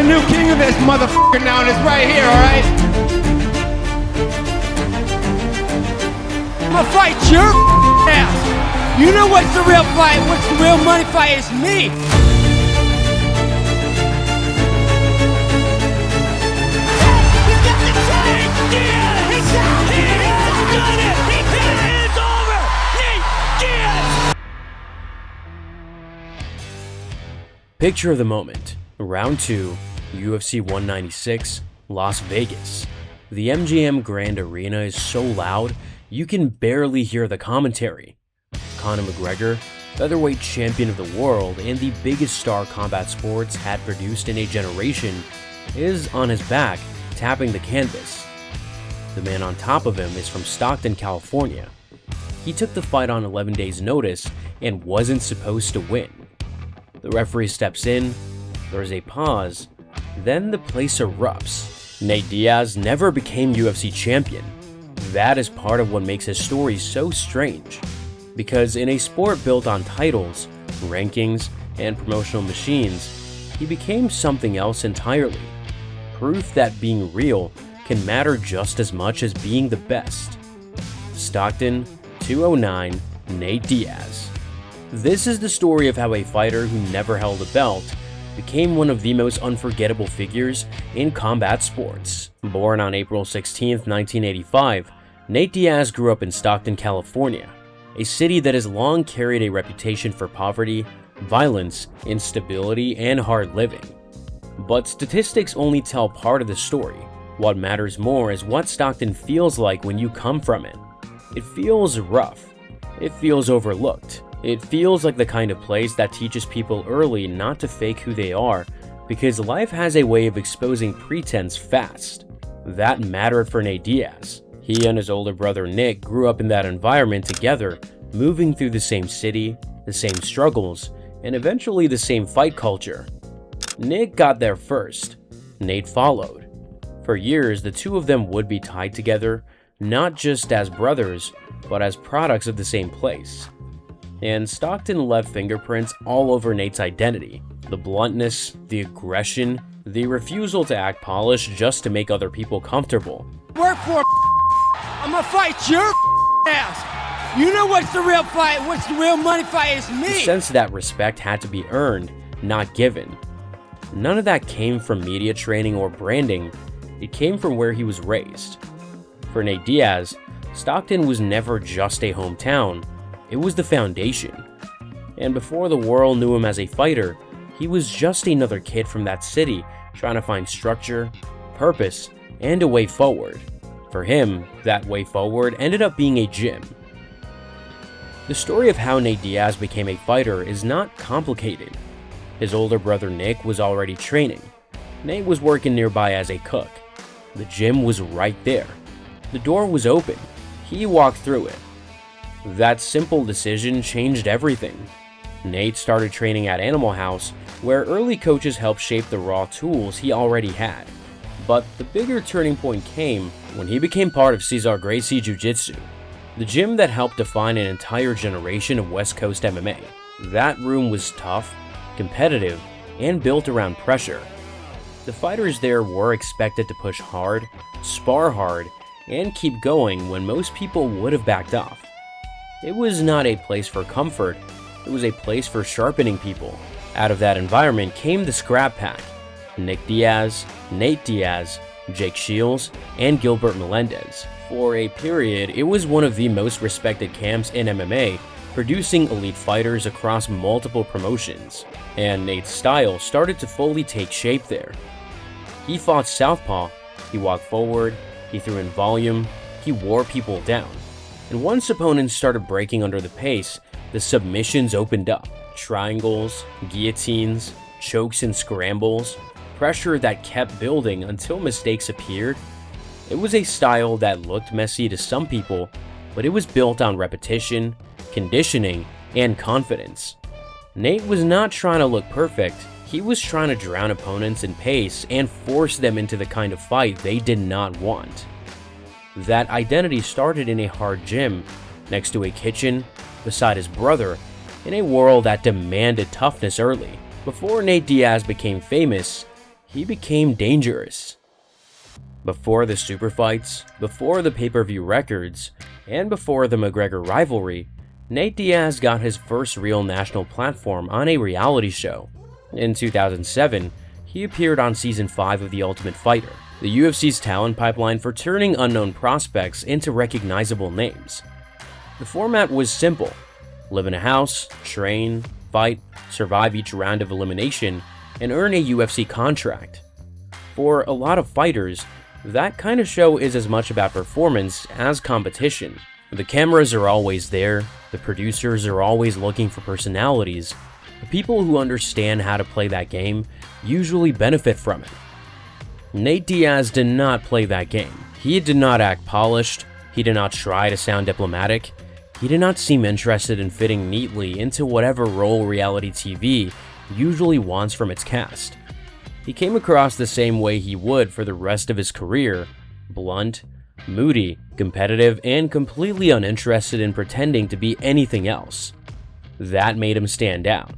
new king of this motherfucker now, and it's right here, alright? I'm gonna fight your ass. You know what's the real fight? What's the real money fight? It's me. Picture of the moment. Round 2, UFC 196, Las Vegas. The MGM Grand Arena is so loud, you can barely hear the commentary. Conor McGregor, featherweight champion of the world and the biggest star combat sports had produced in a generation, is on his back, tapping the canvas. The man on top of him is from Stockton, California. He took the fight on 11 days' notice and wasn't supposed to win. The referee steps in, there's a pause, then the place erupts. Nate Diaz never became UFC champion. That is part of what makes his story so strange. Because in a sport built on titles, rankings, and promotional machines, he became something else entirely. Proof that being real can matter just as much as being the best. Stockton, 209, Nate Diaz. This is the story of how a fighter who never held a belt became one of the most unforgettable figures in combat sports. Born on April 16, 1985, Nate Diaz grew up in Stockton, California, a city that has long carried a reputation for poverty, violence, instability, and hard living. But statistics only tell part of the story. What matters more is what Stockton feels like when you come from it. It feels rough. It feels overlooked. It feels like the kind of place that teaches people early not to fake who they are, because life has a way of exposing pretense fast. That mattered for Nate Diaz. He and his older brother Nick grew up in that environment together, moving through the same city, the same struggles, and eventually the same fight culture. Nick got there first. Nate followed. For years, the two of them would be tied together, not just as brothers, but as products of the same place. And Stockton left fingerprints all over Nate's identity. The bluntness, the aggression, the refusal to act polished just to make other people comfortable. Work for I'm gonna fight your ass. You know what's the real fight? What's the real money fight? It's me. The sense that respect had to be earned, not given. None of that came from media training or branding. It came from where he was raised. For Nate Diaz, Stockton was never just a hometown. It was the foundation. And before the world knew him as a fighter, he was just another kid from that city trying to find structure, purpose, and a way forward. For him, that way forward ended up being a gym. The story of how Nate Diaz became a fighter is not complicated. His older brother Nick was already training. Nate was working nearby as a cook. The gym was right there. The door was open. He walked through it. That simple decision changed everything. Nate started training at Animal House, where early coaches helped shape the raw tools he already had. But the bigger turning point came when he became part of Cesar Gracie Jiu-Jitsu, the gym that helped define an entire generation of West Coast MMA. That room was tough, competitive, and built around pressure. The fighters there were expected to push hard, spar hard, and keep going when most people would have backed off. It was not a place for comfort, it was a place for sharpening people. Out of that environment came the scrap pack: Nick Diaz, Nate Diaz, Jake Shields, and Gilbert Melendez. For a period, it was one of the most respected camps in MMA, producing elite fighters across multiple promotions, and Nate's style started to fully take shape there. He fought southpaw, he walked forward, he threw in volume, he wore people down. And once opponents started breaking under the pace, the submissions opened up. Triangles, guillotines, chokes and scrambles, pressure that kept building until mistakes appeared. It was a style that looked messy to some people, but it was built on repetition, conditioning, and confidence. Nate was not trying to look perfect, he was trying to drown opponents in pace and force them into the kind of fight they did not want. That identity started in a hard gym, next to a kitchen, beside his brother, in a world that demanded toughness early. Before Nate Diaz became famous, he became dangerous. Before the superfights, before the pay-per-view records, and before the McGregor rivalry, Nate Diaz got his first real national platform on a reality show. In 2007, he appeared on Season 5 of The Ultimate Fighter, the UFC's talent pipeline for turning unknown prospects into recognizable names. The format was simple: live in a house, train, fight, survive each round of elimination, and earn a UFC contract. For a lot of fighters, that kind of show is as much about performance as competition. The cameras are always there, the producers are always looking for personalities. The people who understand how to play that game usually benefit from it. Nate Diaz did not play that game. He did not act polished, he did not try to sound diplomatic, he did not seem interested in fitting neatly into whatever role reality TV usually wants from its cast. He came across the same way he would for the rest of his career: blunt, moody, competitive, and completely uninterested in pretending to be anything else. That made him stand out.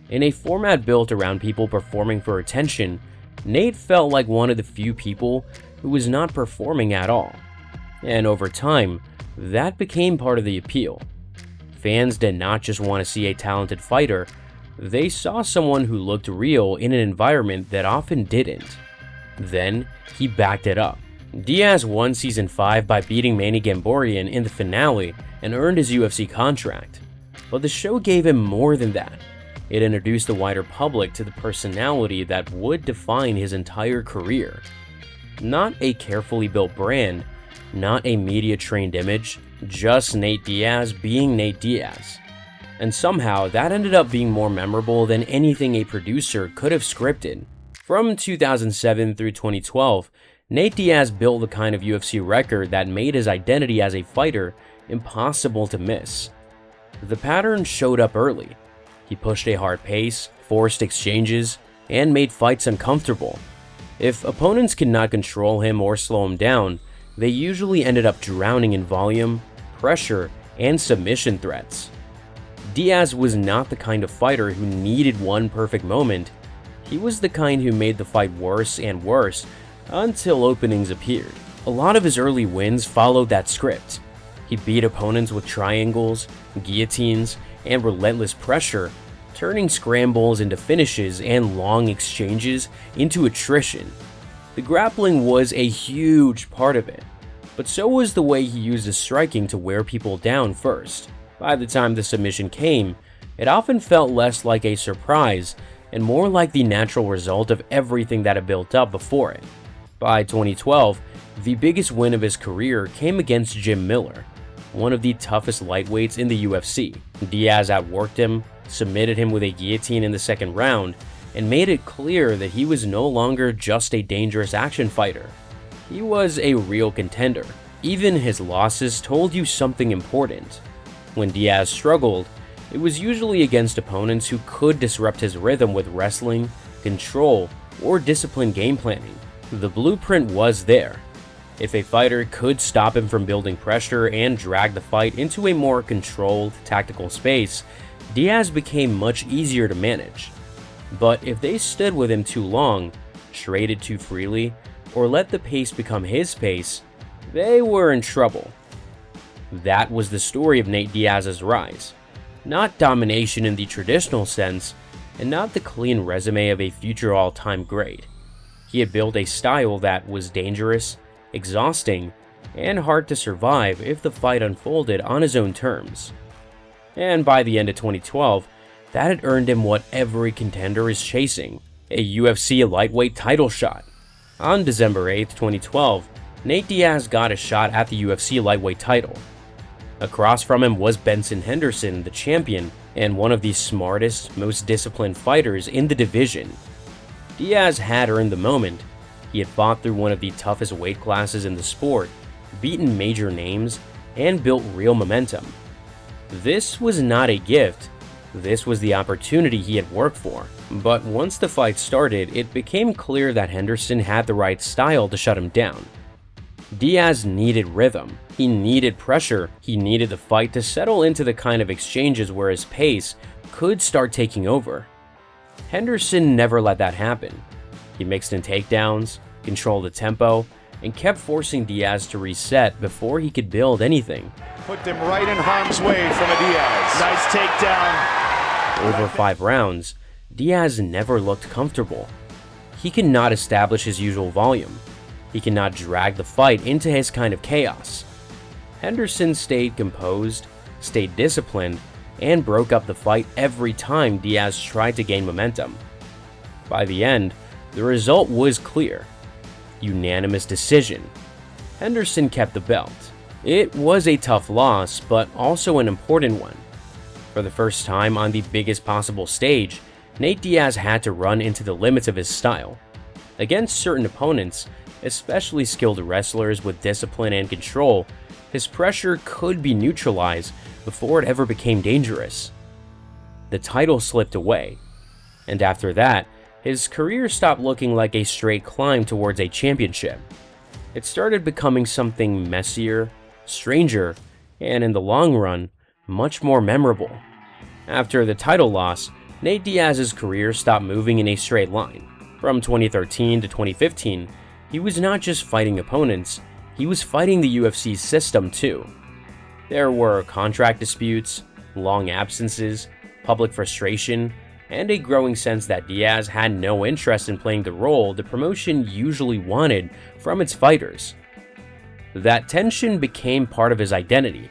In a format built around people performing for attention, Nate felt like one of the few people who was not performing at all. And over time, that became part of the appeal. Fans did not just want to see a talented fighter, they saw someone who looked real in an environment that often didn't. Then, he backed it up. Diaz won Season 5 by beating Manny Gamborian in the finale and earned his UFC contract. But the show gave him more than that. It introduced the wider public to the personality that would define his entire career. Not a carefully built brand, not a media-trained image, just Nate Diaz being Nate Diaz. And somehow, that ended up being more memorable than anything a producer could have scripted. From 2007 through 2012, Nate Diaz built the kind of UFC record that made his identity as a fighter impossible to miss. The pattern showed up early. He pushed a hard pace, forced exchanges, and made fights uncomfortable. If opponents could not control him or slow him down, they usually ended up drowning in volume, pressure, and submission threats. Diaz was not the kind of fighter who needed one perfect moment. He was the kind who made the fight worse and worse until openings appeared. A lot of his early wins followed that script. He beat opponents with triangles, guillotines, and relentless pressure, turning scrambles into finishes and long exchanges into attrition. The grappling was a huge part of it, but so was the way he used his striking to wear people down first. By the time the submission came, it often felt less like a surprise and more like the natural result of everything that had built up before it. By 2012, the biggest win of his career came against Jim Miller, one of the toughest lightweights in the UFC. Diaz outworked him, submitted him with a guillotine in the second round, and made it clear that he was no longer just a dangerous action fighter. He was a real contender. Even his losses told you something important. When Diaz struggled, it was usually against opponents who could disrupt his rhythm with wrestling, control, or disciplined game planning. The blueprint was there. If a fighter could stop him from building pressure and drag the fight into a more controlled, tactical space, Diaz became much easier to manage. But if they stood with him too long, traded too freely, or let the pace become his pace, they were in trouble. That was the story of Nate Diaz's rise. Not domination in the traditional sense, and not the clean resume of a future all-time great. He had built a style that was dangerous, exhausting, and hard to survive if the fight unfolded on his own terms. And by the end of 2012, that had earned him what every contender is chasing: a UFC lightweight title shot. On December 8, 2012, Nate Diaz got a shot at the UFC lightweight title. Across from him was Benson Henderson, the champion, and one of the smartest, most disciplined fighters in the division. Diaz had earned the moment. He had fought through one of the toughest weight classes in the sport, beaten major names, and built real momentum. This was not a gift. This was the opportunity he had worked for. But once the fight started, it became clear that Henderson had the right style to shut him down. Diaz needed rhythm. He needed pressure. He needed the fight to settle into the kind of exchanges where his pace could start taking over. Henderson never let that happen. He mixed in takedowns, controlled the tempo, and kept forcing Diaz to reset before he could build anything. Put them right in harm's way from a Diaz. Nice takedown. Over 5 rounds, Diaz never looked comfortable. He could not establish his usual volume. He could not drag the fight into his kind of chaos. Henderson stayed composed, stayed disciplined, and broke up the fight every time Diaz tried to gain momentum. By the end, the result was clear. Unanimous decision. Henderson kept the belt. It was a tough loss, but also an important one. For the first time on the biggest possible stage, Nate Diaz had to run into the limits of his style. Against certain opponents, especially skilled wrestlers with discipline and control, his pressure could be neutralized before it ever became dangerous. The title slipped away, and after that, his career stopped looking like a straight climb towards a championship. It started becoming something messier, stranger, and in the long run, much more memorable. After the title loss, Nate Diaz's career stopped moving in a straight line. From 2013 to 2015, he was not just fighting opponents, he was fighting the UFC's system too. There were contract disputes, long absences, public frustration, and a growing sense that Diaz had no interest in playing the role the promotion usually wanted from its fighters. That tension became part of his identity.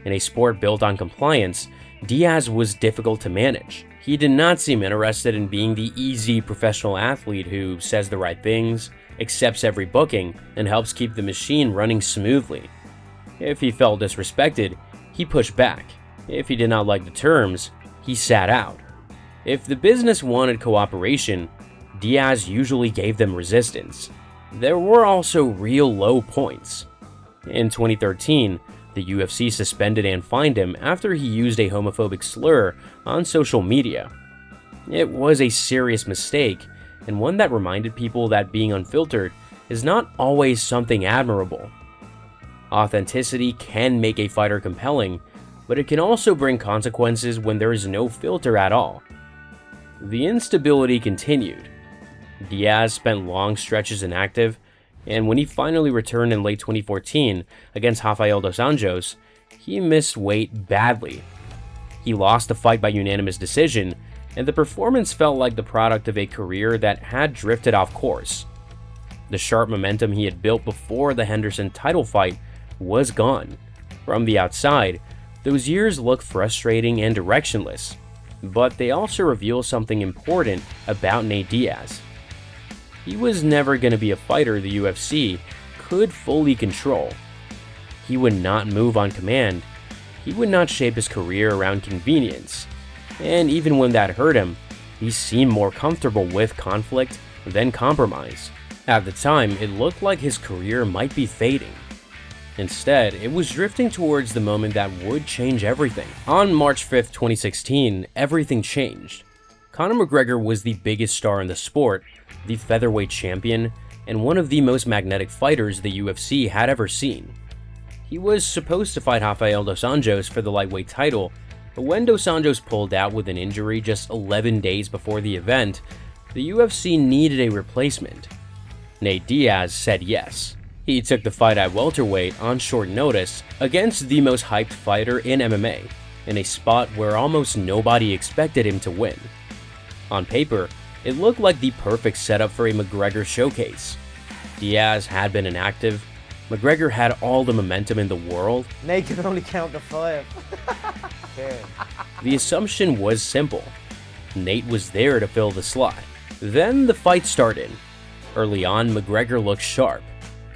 In a sport built on compliance, Diaz was difficult to manage. He did not seem interested in being the easy professional athlete who says the right things, accepts every booking, and helps keep the machine running smoothly. If he felt disrespected, he pushed back. If he did not like the terms, he sat out. If the business wanted cooperation, Diaz usually gave them resistance. There were also real low points. In 2013, the UFC suspended and fined him after he used a homophobic slur on social media. It was a serious mistake, and one that reminded people that being unfiltered is not always something admirable. Authenticity can make a fighter compelling, but it can also bring consequences when there is no filter at all. The instability continued. Diaz spent long stretches inactive, and when he finally returned in late 2014 against Rafael dos Anjos, he missed weight badly. He lost the fight by unanimous decision, and the performance felt like the product of a career that had drifted off course. The sharp momentum he had built before the Henderson title fight was gone. From the outside, those years look frustrating and directionless, but they also reveal something important about Nate Diaz. He was never going to be a fighter the UFC could fully control. He would not move on command. He would not shape his career around convenience. And even when that hurt him, he seemed more comfortable with conflict than compromise. At the time, it looked like his career might be fading. Instead, it was drifting towards the moment that would change everything. On March 5th, 2016, everything changed. Conor McGregor was the biggest star in the sport, the featherweight champion, and one of the most magnetic fighters the UFC had ever seen. He was supposed to fight Rafael dos Anjos for the lightweight title, but when dos Anjos pulled out with an injury just 11 days before the event, the UFC needed a replacement. Nate Diaz said yes. He took the fight at welterweight on short notice against the most hyped fighter in MMA, in a spot where almost nobody expected him to win. On paper, it looked like the perfect setup for a McGregor showcase. Diaz had been inactive, McGregor had all the momentum in the world. Nate can only count to 5. Okay. The assumption was simple. Nate was there to fill the slot. Then the fight started. Early on, McGregor looked sharp.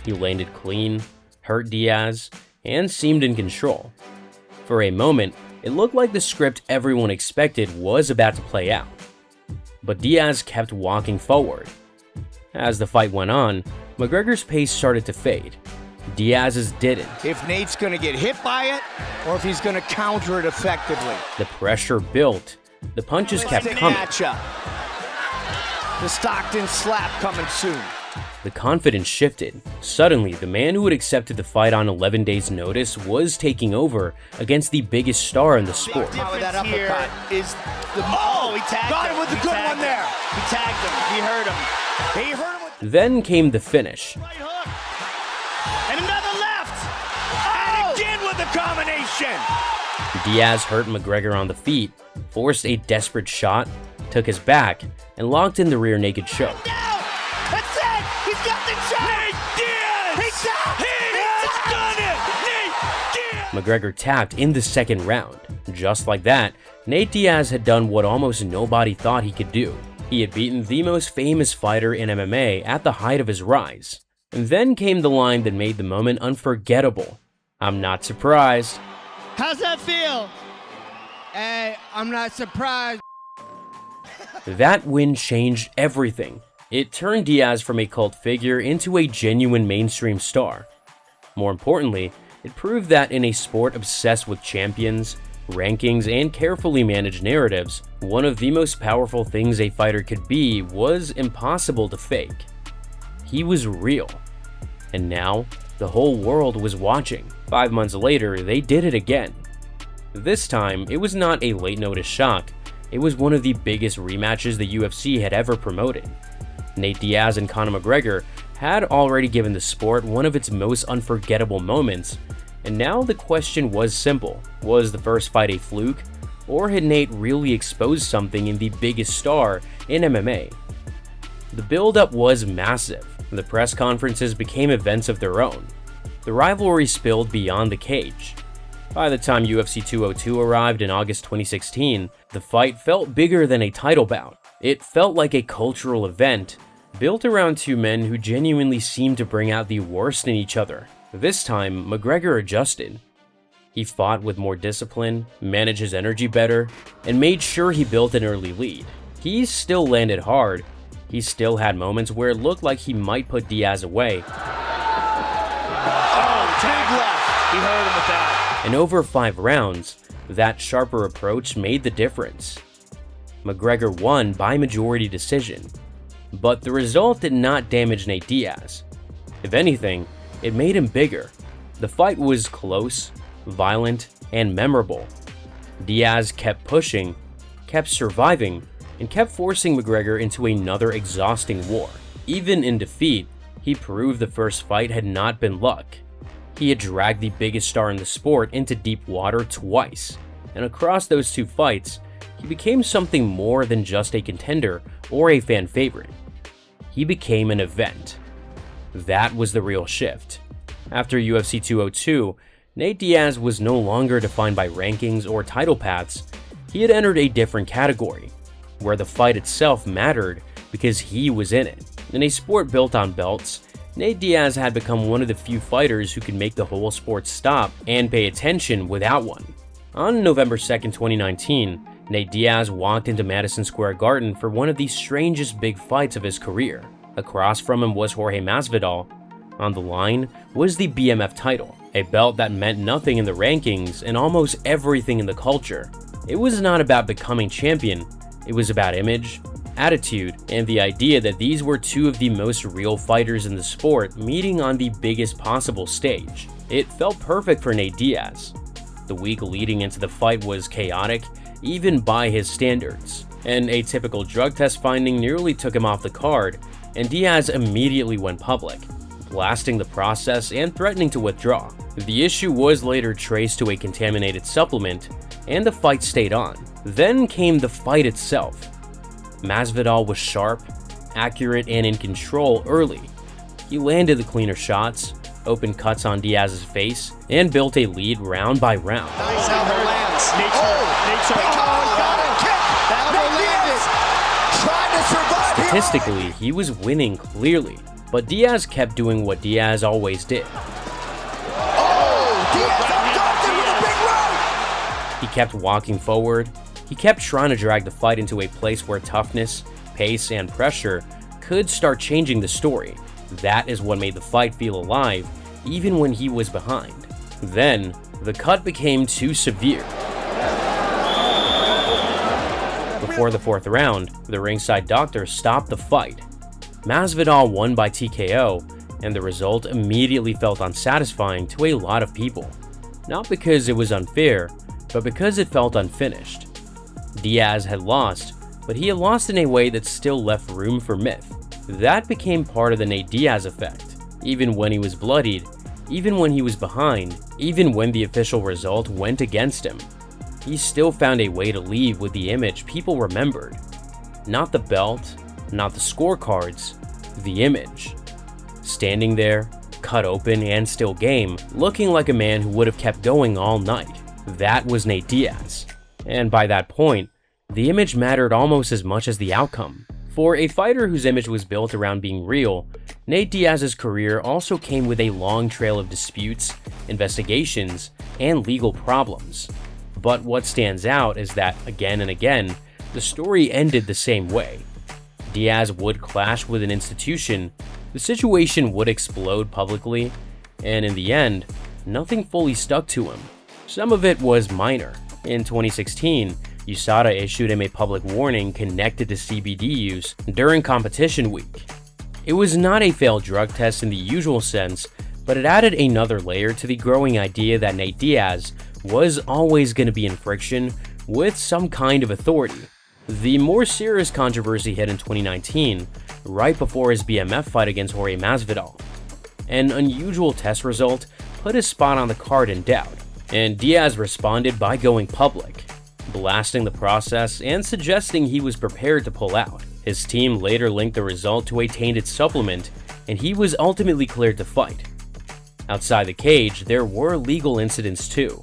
He landed clean, hurt Diaz, and seemed in control. For a moment, it looked like the script everyone expected was about to play out. But Diaz kept walking forward. As the fight went on, McGregor's pace started to fade. Diaz's didn't. If Nate's going to get hit by it, or if he's going to counter it effectively. The pressure built. The punches kept coming. The Stockton slap coming soon. the confidence shifted. Suddenly, the man who had accepted the fight on 11 days' notice was taking over against the biggest star in the sport. That uppercut is the he tagged got him with the good one there. He tagged him. He hurt him. He hurt him with Then came the finish. right hook. And another left. And again with the combination. Diaz hurt McGregor on the feet, forced a desperate shot, took his back, and locked in the rear naked choke. Now, that's it. He's got the choke. Nate Diaz. He's out. He has done it. Nate Diaz. McGregor tapped in the second round. Just like that, Nate Diaz had done what almost nobody thought he could do. He had beaten the most famous fighter in MMA at the height of his rise. And then came the line that made the moment unforgettable. "I'm not surprised." How's that feel? Hey, I'm not surprised. That win changed everything. It turned Diaz from a cult figure into a genuine mainstream star. More importantly, it proved that in a sport obsessed with champions, rankings, and carefully managed narratives, one of the most powerful things a fighter could be was impossible to fake. He was real. And now, the whole world was watching. 5 months later, they did it again. This time, it was not a late notice shock. It was one of the biggest rematches the UFC had ever promoted. Nate Diaz and Conor McGregor had already given the sport one of its most unforgettable moments, and now the question was simple. Was the first fight a fluke, or had Nate really exposed something in the biggest star in MMA? The build-up was massive. The press conferences became events of their own. The rivalry spilled beyond the cage. By the time UFC 202 arrived in August 2016, the fight felt bigger than a title bout. It felt like a cultural event, built around two men who genuinely seemed to bring out the worst in each other. This time, McGregor adjusted. He fought with more discipline, managed his energy better, and made sure he built an early lead. He still landed hard. He still had moments where it looked like he might put Diaz away. Tag left. He hurt him with that. And over 5 rounds, that sharper approach made the difference. McGregor won by majority decision, but the result did not damage Nate Diaz. If anything, it made him bigger. The fight was close, violent, and memorable. Diaz kept pushing, kept surviving, and kept forcing McGregor into another exhausting war. Even in defeat, he proved the first fight had not been luck. He had dragged the biggest star in the sport into deep water twice, and across those 2 fights, he became something more than just a contender or a fan favorite. He became an event. That was the real shift. After UFC 202, Nate Diaz was no longer defined by rankings or title paths. He had entered a different category, where the fight itself mattered because he was in it. In a sport built on belts, Nate Diaz had become one of the few fighters who could make the whole sport stop and pay attention without one. On November 2nd, 2019, Nate Diaz walked into Madison Square Garden for one of the strangest big fights of his career. Across from him was Jorge Masvidal. On the line was the BMF title, a belt that meant nothing in the rankings and almost everything in the culture. It was not about becoming champion, it was about image, attitude, and the idea that these were 2 of the most real fighters in the sport meeting on the biggest possible stage. It felt perfect for Nate Diaz. The week leading into the fight was chaotic, even by his standards. An atypical drug test finding nearly took him off the card, and Diaz immediately went public, blasting the process and threatening to withdraw. The issue was later traced to a contaminated supplement, and the fight stayed on. Then came the fight itself. Masvidal was sharp, accurate, and in control early. He landed the cleaner shots, opened cuts on Diaz's face, and built a lead round by round. Nice elbow lands. Nate's hurt. Got a kick. That elbow landed. Trying to survive here. Statistically, he was winning clearly, but Diaz kept doing what Diaz always did. Diaz abducted with a big right. He kept walking forward. He kept trying to drag the fight into a place where toughness, pace, and pressure could start changing the story. That is what made the fight feel alive, even when he was behind. Then, the cut became too severe. Before the 4th round, the ringside doctor stopped the fight. Masvidal won by TKO, and the result immediately felt unsatisfying to a lot of people. Not because it was unfair, but because it felt unfinished. Diaz had lost, but he had lost in a way that still left room for myth. That became part of the Nate Diaz effect. Even when he was bloodied, even when he was behind, even when the official result went against him, he still found a way to leave with the image people remembered. Not the belt, not the scorecards, the image. Standing there, cut open and still game, looking like a man who would have kept going all night. That was Nate Diaz. And by that point, the image mattered almost as much as the outcome. For a fighter whose image was built around being real, Nate Diaz's career also came with a long trail of disputes, investigations, and legal problems. But what stands out is that, again and again, the story ended the same way. Diaz would clash with an institution, the situation would explode publicly, and in the end, nothing fully stuck to him. Some of it was minor. In 2016, USADA issued him a public warning connected to CBD use during competition week. It was not a failed drug test in the usual sense, but it added another layer to the growing idea that Nate Diaz was always going to be in friction with some kind of authority. The more serious controversy hit in 2019, right before his BMF fight against Jorge Masvidal. An unusual test result put his spot on the card in doubt, and Diaz responded by going public, blasting the process and suggesting he was prepared to pull out. His team later linked the result to a tainted supplement, and he was ultimately cleared to fight. Outside the cage, there were legal incidents too.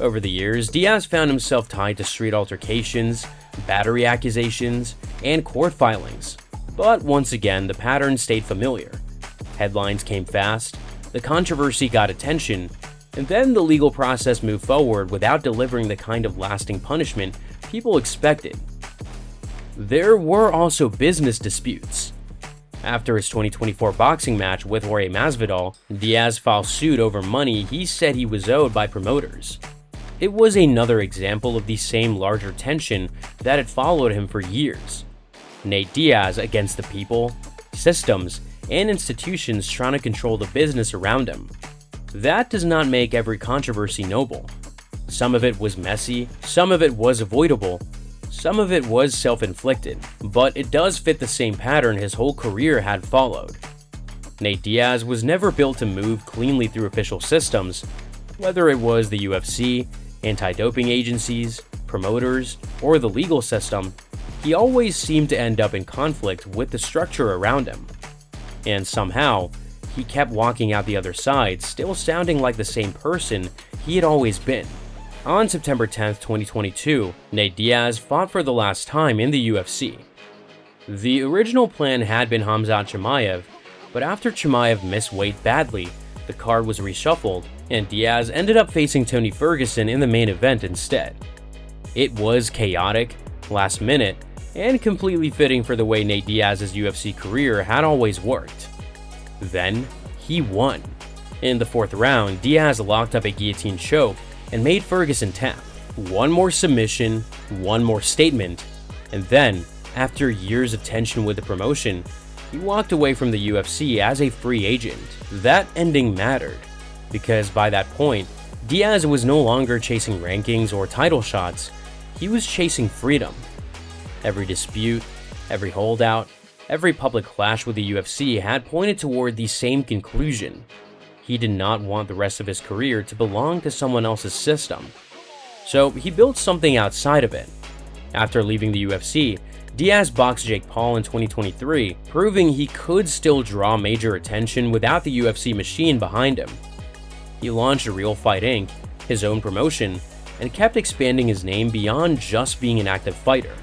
Over the years, Diaz found himself tied to street altercations, battery accusations, and court filings. But once again, the pattern stayed familiar. Headlines came fast, the controversy got attention, and then the legal process moved forward without delivering the kind of lasting punishment people expected. There were also business disputes. After his 2024 boxing match with Jorge Masvidal, Diaz filed suit over money he said he was owed by promoters. It was another example of the same larger tension that had followed him for years. Nate Diaz against the people, systems, and institutions trying to control the business around him. That does not make every controversy noble. Some of it was messy, some of it was avoidable, some of it was self-inflicted, but it does fit the same pattern his whole career had followed. Nate Diaz was never built to move cleanly through official systems, whether it was the UFC, anti-doping agencies, promoters, or the legal system. He always seemed to end up in conflict with the structure around him. And somehow, he kept walking out the other side, still sounding like the same person he had always been. On September 10, 2022, Nate Diaz fought for the last time in the UFC. The original plan had been Khamzat Chimaev, but after Chimaev missed weight badly, the card was reshuffled, and Diaz ended up facing Tony Ferguson in the main event instead. It was chaotic, last minute, and completely fitting for the way Nate Diaz's UFC career had always worked. Then, he won. In the fourth round, Diaz locked up a guillotine choke and made Ferguson tap. One more submission, one more statement, and then, after years of tension with the promotion, he walked away from the UFC as a free agent. That ending mattered, because by that point, Diaz was no longer chasing rankings or title shots, he was chasing freedom. Every dispute, every holdout, every public clash with the UFC had pointed toward the same conclusion. He did not want the rest of his career to belong to someone else's system. So he built something outside of it. After leaving the UFC, Diaz boxed Jake Paul in 2023, proving he could still draw major attention without the UFC machine behind him. He launched Real Fight Inc., his own promotion, and kept expanding his name beyond just being an active fighter.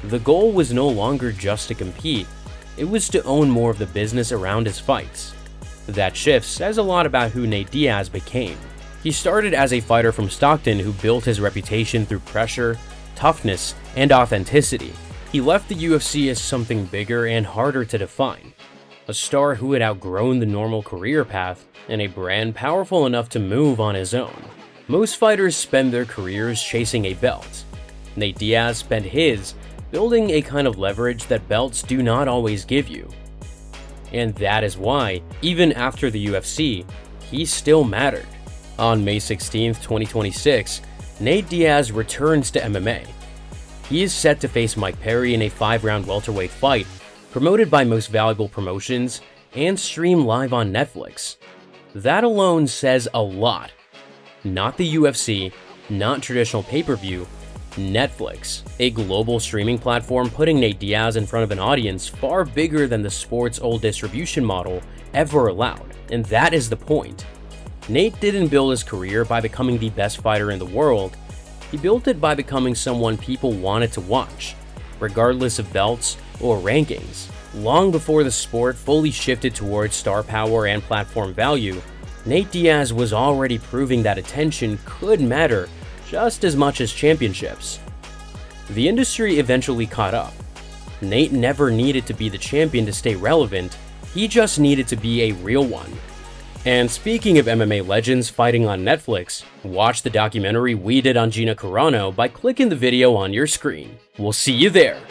The goal was no longer just to compete, it was to own more of the business around his fights. That shift says a lot about who Nate Diaz became. He started as a fighter from Stockton who built his reputation through pressure, toughness, and authenticity. He left the UFC as something bigger and harder to define. A star who had outgrown the normal career path, and a brand powerful enough to move on his own. Most fighters spend their careers chasing a belt. Nate Diaz spent his building a kind of leverage that belts do not always give you. And that is why, even after the UFC, he still mattered. On May 16, 2026, Nate Diaz returns to MMA. He is set to face Mike Perry in a 5-round welterweight fight, promoted by Most Valuable Promotions and streamed live on Netflix. That alone says a lot. Not the UFC, not traditional pay-per-view, Netflix, a global streaming platform putting Nate Diaz in front of an audience far bigger than the sport's old distribution model ever allowed. And that is the point. Nate didn't build his career by becoming the best fighter in the world. He built it by becoming someone people wanted to watch, regardless of belts or rankings. Long before the sport fully shifted towards star power and platform value, Nate Diaz was already proving that attention could matter just as much as championships. The industry eventually caught up. Nate never needed to be the champion to stay relevant, he just needed to be a real one. And speaking of MMA legends fighting on Netflix, watch the documentary we did on Gina Carano by clicking the video on your screen. We'll see you there!